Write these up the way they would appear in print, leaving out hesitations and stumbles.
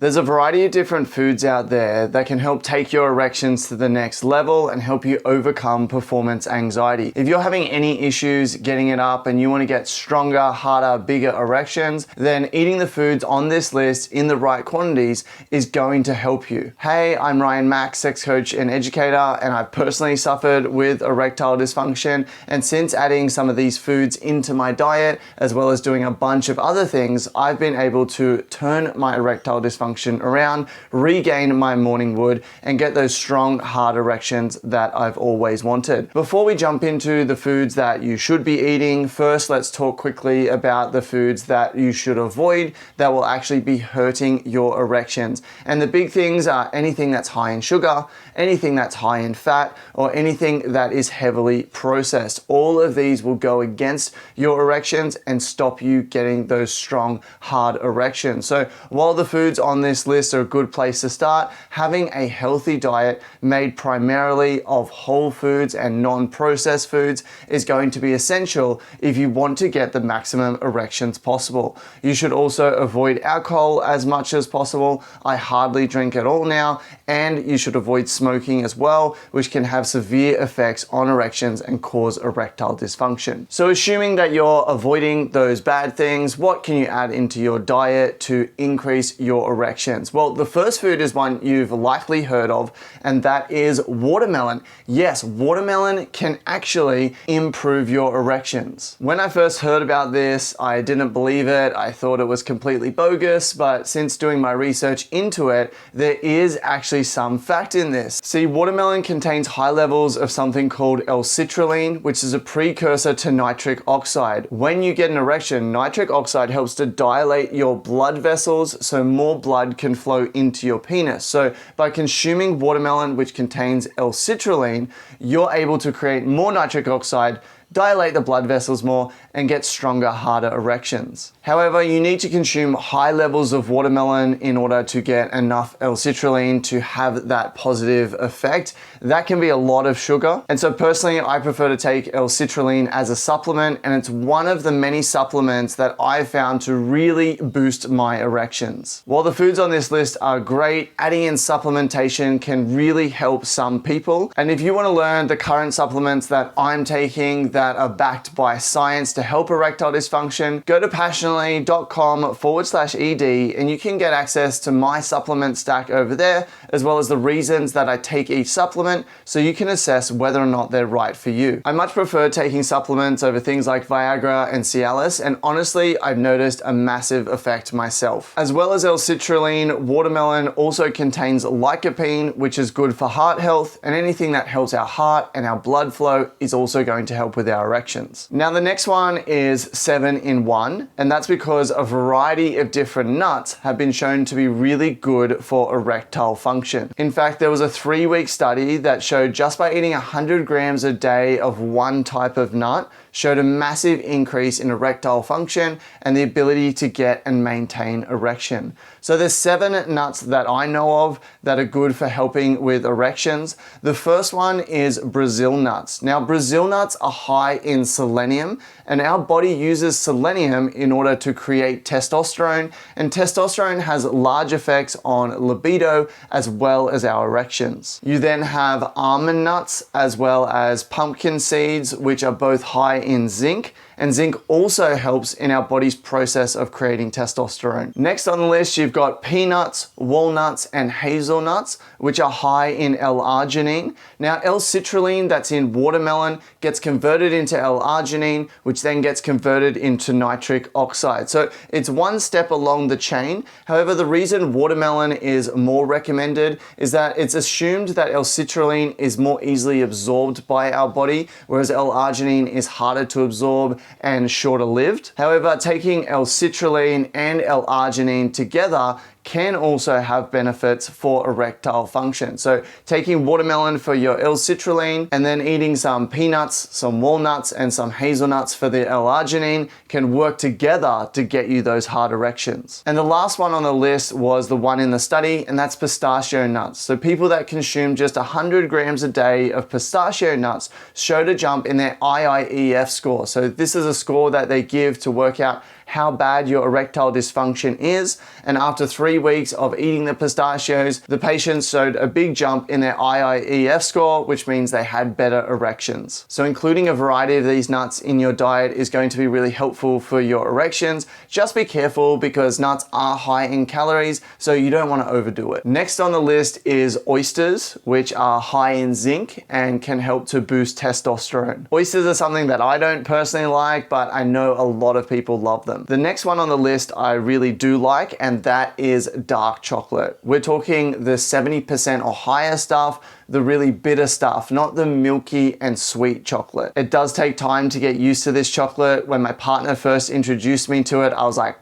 There's a variety of different foods out there that can help take your erections to the next level and help you overcome performance anxiety. If you're having any issues getting it up and you want to get stronger, harder, bigger erections, then eating the foods on this list in the right quantities is going to help you. Hey, I'm Ryan Mack, sex coach and educator, and I've personally suffered with erectile dysfunction. And since adding some of these foods into my diet, as well as doing a bunch of other things, I've been able to turn my erectile dysfunction around, regain my morning wood, and get those strong, hard erections that I've always wanted. Before we jump into the foods that you should be eating, first let's talk quickly about the foods that you should avoid that will actually be hurting your erections. And the big things are anything that's high in sugar, anything that's high in fat, or anything that is heavily processed. All of these will go against your erections and stop you getting those strong, hard erections. So while the foods on this list are a good place to start, having a healthy diet made primarily of whole foods and non-processed foods is going to be essential if you want to get the maximum erections possible. You should also avoid alcohol as much as possible. I hardly drink at all now, and you should avoid smoking as well, which can have severe effects on erections and cause erectile dysfunction. So assuming that you're avoiding those bad things, what can you add into your diet to increase your erections? Well, the first food is one you've likely heard of, and that is watermelon. Yes, watermelon can actually improve your erections. When I first heard about this, I didn't believe it. I thought it was completely bogus, but since doing my research into it, there is actually some fact in this. See, watermelon contains high levels of something called L-citrulline, which is a precursor to nitric oxide. When you get an erection, nitric oxide helps to dilate your blood vessels so more blood can flow into your penis. So by consuming watermelon, which contains L-citrulline, you're able to create more nitric oxide, dilate the blood vessels more, and get stronger, harder erections. However, you need to consume high levels of watermelon in order to get enough L-citrulline to have that positive effect. That can be a lot of sugar. And so personally, I prefer to take L-citrulline as a supplement, and it's one of the many supplements that I've found to really boost my erections. While the foods on this list are great, adding in supplementation can really help some people. And if you want to learn the current supplements that I'm taking that are backed by science to help erectile dysfunction, go to passionately.com/ED and you can get access to my supplement stack over there, as well as the reasons that I take each supplement so you can assess whether or not they're right for you. I much prefer taking supplements over things like Viagra and Cialis, and honestly, I've noticed a massive effect myself. As well as L-citrulline, watermelon also contains lycopene, which is good for heart health, and anything that helps our heart and our blood flow is also going to help with our erections. Now the next one is 7-in-1, and that's because a variety of different nuts have been shown to be really good for erectile function. In fact, there was a 3-week study that showed just by eating 100 grams a day of one type of nut showed a massive increase in erectile function and the ability to get and maintain erection. So there's 7 nuts that I know of that are good for helping with erections. The first one is Brazil nuts. Now Brazil nuts are high in selenium, and our body uses selenium in order to create testosterone, and testosterone has large effects on libido as well as our erections. You then have almond nuts as well as pumpkin seeds, which are both high in zinc, and zinc also helps in our body's process of creating testosterone. Next on the list, you've got peanuts, walnuts, and hazelnuts, which are high in L-arginine. Now, L-citrulline that's in watermelon gets converted into L-arginine, which then gets converted into nitric oxide. So it's one step along the chain. However, the reason watermelon is more recommended is that it's assumed that L-citrulline is more easily absorbed by our body, whereas L-arginine is harder to absorb and shorter lived. However, taking L-citrulline and L-arginine together can also have benefits for erectile function. So taking watermelon for your L-citrulline and then eating some peanuts, some walnuts, and some hazelnuts for the L-arginine can work together to get you those hard erections. And the last one on the list was the one in the study, and that's pistachio nuts. So people that consume just 100 grams a day of pistachio nuts showed a jump in their IIEF score. So this is a score that they give to work out how bad your erectile dysfunction is. And after 3 weeks of eating the pistachios, the patients showed a big jump in their IIEF score, which means they had better erections. So including a variety of these nuts in your diet is going to be really helpful for your erections. Just be careful because nuts are high in calories, so you don't want to overdo it. Next on the list is oysters, which are high in zinc and can help to boost testosterone. Oysters are something that I don't personally like, but I know a lot of people love them. The next one on the list I really do like, and that is dark chocolate. We're talking the 70% or higher stuff, the really bitter stuff, not the milky and sweet chocolate. It does take time to get used to this chocolate. When my partner first introduced me to it, I was like,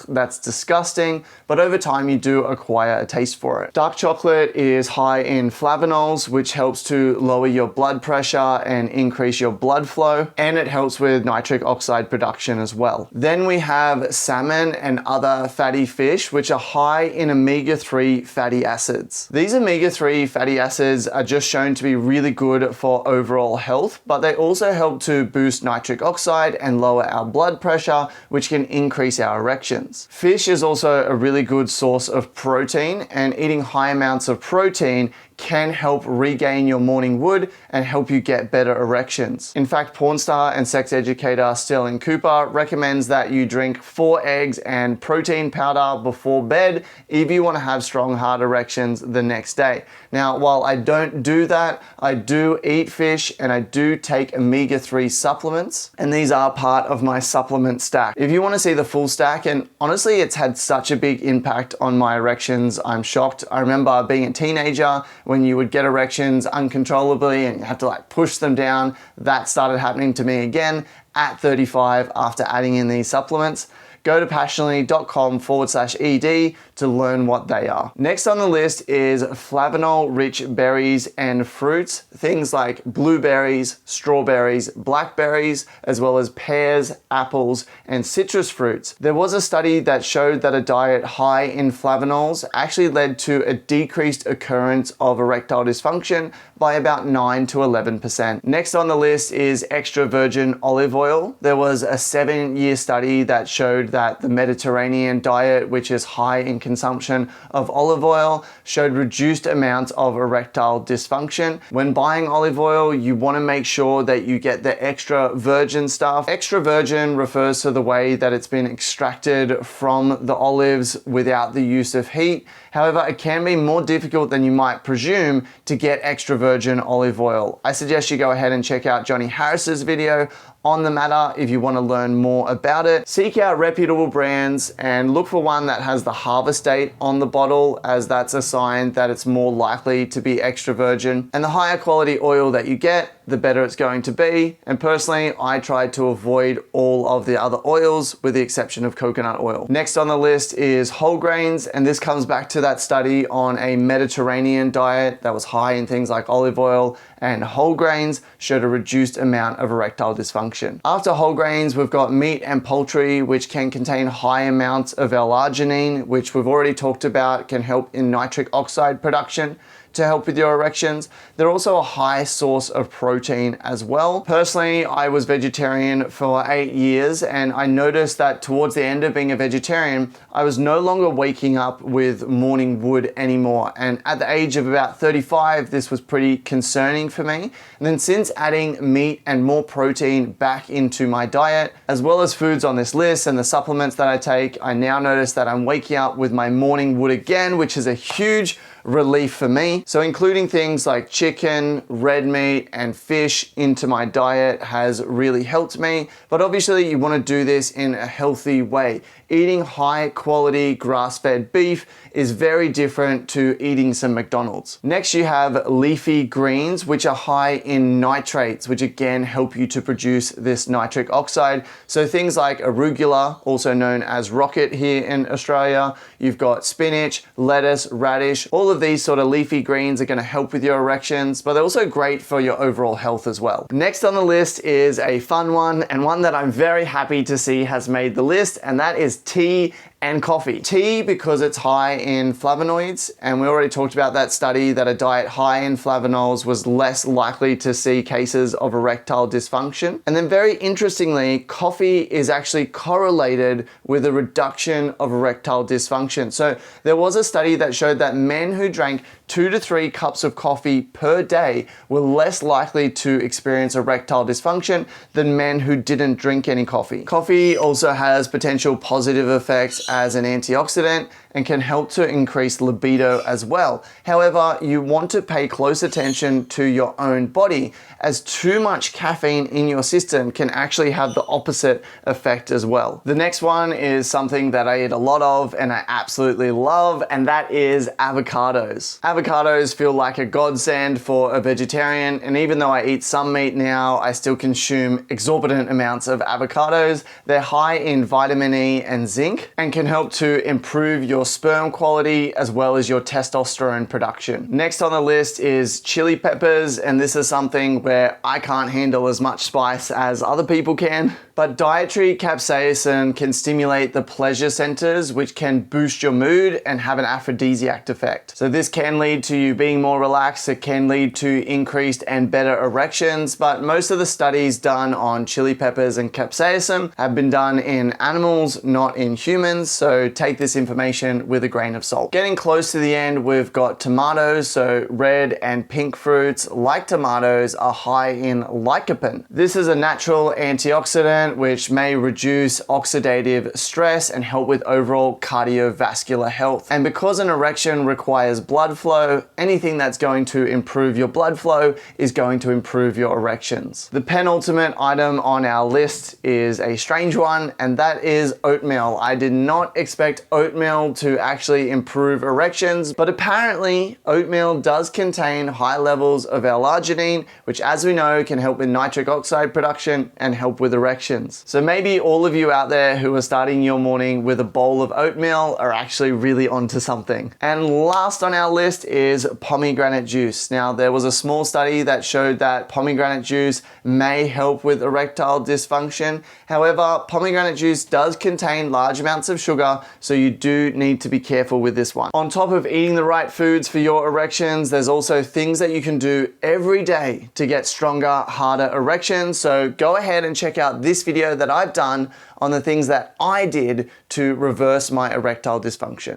that's disgusting. But over time, you do acquire a taste for it. Dark chocolate is high in flavonols, which helps to lower your blood pressure and increase your blood flow. And it helps with nitric oxide production as well. Then we have salmon and other fatty fish, which are high in omega-3 fatty acids. These omega-3 fatty acids are just shown to be really good for overall health, but they also help to boost nitric oxide and lower our blood pressure, which can increase our erections. Fish is also a really good source of protein, and eating high amounts of protein can help regain your morning wood and help you get better erections. In fact, porn star and sex educator Sterling Cooper recommends that you drink 4 eggs and protein powder before bed if you want to have strong, hard erections the next day. Now, while I don't do that, I do eat fish and I do take omega-3 supplements, and these are part of my supplement stack. If you want to see the full stack, and honestly, it's had such a big impact on my erections, I'm shocked. I remember being a teenager when you would get erections uncontrollably and you have to like push them down. That started happening to me again at 35 after adding in these supplements. Go to passionately.com/ED to learn what they are. Next on the list is flavonol-rich berries and fruits, things like blueberries, strawberries, blackberries, as well as pears, apples, and citrus fruits. There was a study that showed that a diet high in flavonols actually led to a decreased occurrence of erectile dysfunction by about 9 to 11%. Next on the list is extra virgin olive oil. There was a 7-year study that showed that the Mediterranean diet, which is high in consumption of olive oil, showed reduced amounts of erectile dysfunction. When buying olive oil, you want to make sure that you get the extra virgin stuff. Extra virgin refers to the way that it's been extracted from the olives without the use of heat. However, it can be more difficult than you might presume to get extra virgin olive oil. I suggest you go ahead and check out Johnny Harris's video on the matter if you want to learn more about it. Seek out reputable brands and look for one that has the harvest date on the bottle, as that's a sign that it's more likely to be extra virgin. And the higher quality oil that you get, the better it's going to be. And personally, I tried to avoid all of the other oils with the exception of coconut oil. Next on the list is whole grains, and this comes back to that study on a Mediterranean diet that was high in things like olive oil, and whole grains showed a reduced amount of erectile dysfunction. After whole grains, we've got meat and poultry, which can contain high amounts of L-arginine, which we've already talked about can help in nitric oxide production to help with your erections. They're also a high source of protein as well. Personally, I was vegetarian for 8 years, and I noticed that towards the end of being a vegetarian, I was no longer waking up with morning wood anymore. And at the age of about 35, this was pretty concerning for me. And then since adding meat and more protein back into my diet, as well as foods on this list and the supplements that I take, I now notice that I'm waking up with my morning wood again, which is a huge relief for me. So including things like chicken, red meat, and fish into my diet has really helped me. But obviously you want to do this in a healthy way. Eating high quality grass-fed beef is very different to eating some McDonald's. Next, you have leafy greens, which are high in nitrates, which again help you to produce this nitric oxide. So things like arugula, also known as rocket here in Australia, you've got spinach, lettuce, radish, all of these sort of leafy greens are going to help with your erections, but they're also great for your overall health as well. Next on the list is a fun one, and one that I'm very happy to see has made the list, and that is tea and coffee. Tea, because it's high in flavonoids, and we already talked about that study that a diet high in flavonols was less likely to see cases of erectile dysfunction. And then very interestingly, coffee is actually correlated with a reduction of erectile dysfunction. So there was a study that showed that men who drank 2 to 3 cups of coffee per day were less likely to experience erectile dysfunction than men who didn't drink any coffee. Coffee also has potential positive effects as an antioxidant and can help to increase libido as well. However, you want to pay close attention to your own body, as too much caffeine in your system can actually have the opposite effect as well. The next one is something that I eat a lot of and I absolutely love, and that is avocados. Avocados feel like a godsend for a vegetarian, and even though I eat some meat now, I still consume exorbitant amounts of avocados. They're high in vitamin E and zinc and can help to improve your sperm quality as well as your testosterone production. Next on the list is chili peppers, and this is something where I can't handle as much spice as other people can. But dietary capsaicin can stimulate the pleasure centers, which can boost your mood and have an aphrodisiac effect. So this can lead to you being more relaxed. It can lead to increased and better erections, but most of the studies done on chili peppers and capsaicin have been done in animals, not in humans. So take this information with a grain of salt. Getting close to the end, we've got tomatoes. So red and pink fruits, like tomatoes, are high in lycopene. This is a natural antioxidant which may reduce oxidative stress and help with overall cardiovascular health. And because an erection requires blood flow, anything that's going to improve your blood flow is going to improve your erections. The penultimate item on our list is a strange one, and that is oatmeal. I did not expect oatmeal to actually improve erections, but apparently oatmeal does contain high levels of L-arginine, which, as we know, can help with nitric oxide production and help with erections. So maybe all of you out there who are starting your morning with a bowl of oatmeal are actually really onto something. And last on our list is pomegranate juice. Now, there was a small study that showed that pomegranate juice may help with erectile dysfunction. However, pomegranate juice does contain large amounts of sugar, so you do need to be careful with this one. On top of eating the right foods for your erections, there's also things that you can do every day to get stronger, harder erections. So go ahead and check out this video that I've done on the things that I did to reverse my erectile dysfunction.